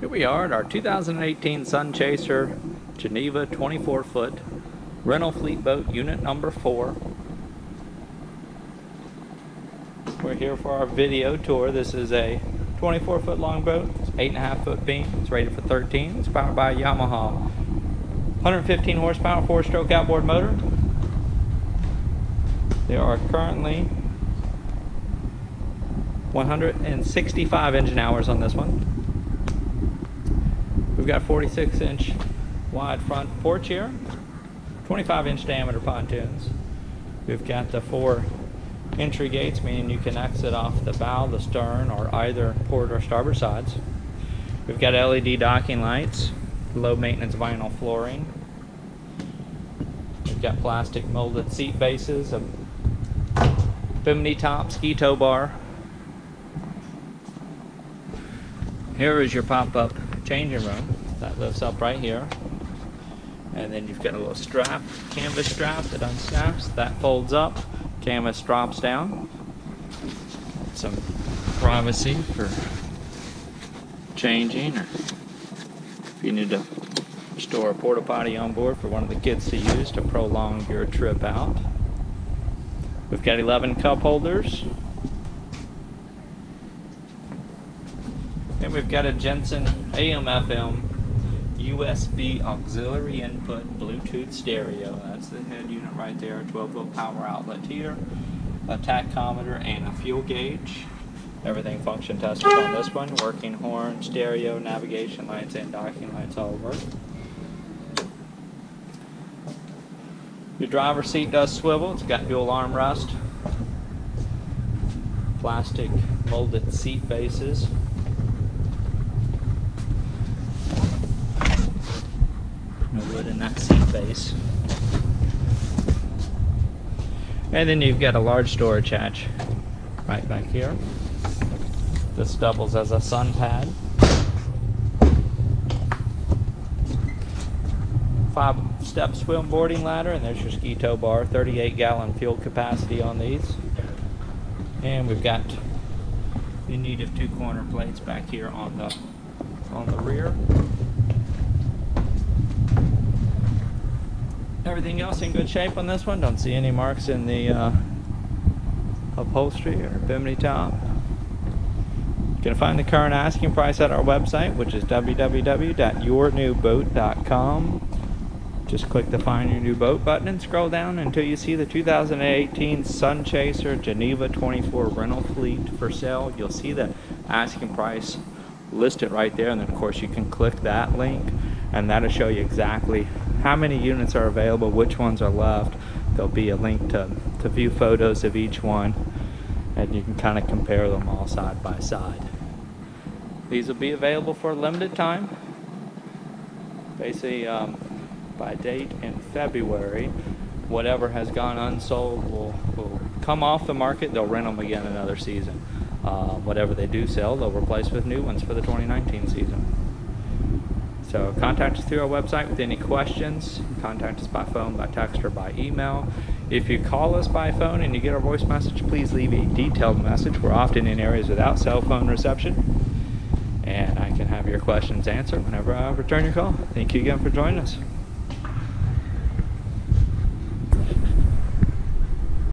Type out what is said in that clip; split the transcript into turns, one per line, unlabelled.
Here we are at our 2018 SunChaser Geneva 24-foot rental fleet boat unit number 4. We're here for our video tour. This is a 24-foot long boat. It's 8.5-foot beam. It's rated for 13. It's powered by a Yamaha 115 horsepower 4-stroke outboard motor. There are currently 165 engine hours on this one. We've got 46-inch wide front porch here, 25-inch diameter pontoons. We've got the 4 entry gates, meaning you can exit off the bow, the stern, or either port or starboard sides. We've got LED docking lights, low maintenance vinyl flooring. We've got plastic molded seat bases, a Bimini top, ski tow bar. Here is your pop-up changing room that lifts up right here, and then you've got a little strap, canvas strap that unsnaps, that folds up, canvas drops down. Some privacy for changing, or if you need to store a porta potty on board for one of the kids to use to prolong your trip out. We've got 11 cup holders. And we've got a Jensen AM/FM USB auxiliary input Bluetooth stereo. That's the head unit right there. 12-volt power outlet here, a tachometer, and a fuel gauge. Everything function tested on this one. Working horn, stereo, navigation lights, and docking lights all work. Your driver's seat does swivel. It's got dual armrest, plastic molded seat bases. No wood in that seat base. And then you've got a large storage hatch right back here. This doubles as a sun pad. 5-step swim boarding ladder, and there's your ski tow bar. 38-gallon fuel capacity on these. And we've got in need of 2 corner plates back here on the rear. Everything else in good shape on this one. Don't see any marks in the upholstery or Bimini top. You can find the current asking price at our website, which is www.yournewboat.com. Just click the Find Your New Boat button and scroll down until you see the 2018 SunChaser Geneva 24 rental fleet for sale. You'll see the asking price listed right there, and then of course you can click that link, and that'll show you exactly how many units are available, which ones are left. There'll be a link to view photos of each one, and you can kind of compare them all side by side. These will be available for a limited time. Basically, by date in February, whatever has gone unsold will come off the market. They'll rent them again another season. Whatever they do sell, they'll replace with new ones for the 2019 season. So contact us through our website with any questions. Contact us by phone, by text, or by email. If you call us by phone and you get our voice message, please leave a detailed message. We're often in areas without cell phone reception, and I can have your questions answered whenever I return your call. Thank you again for joining us.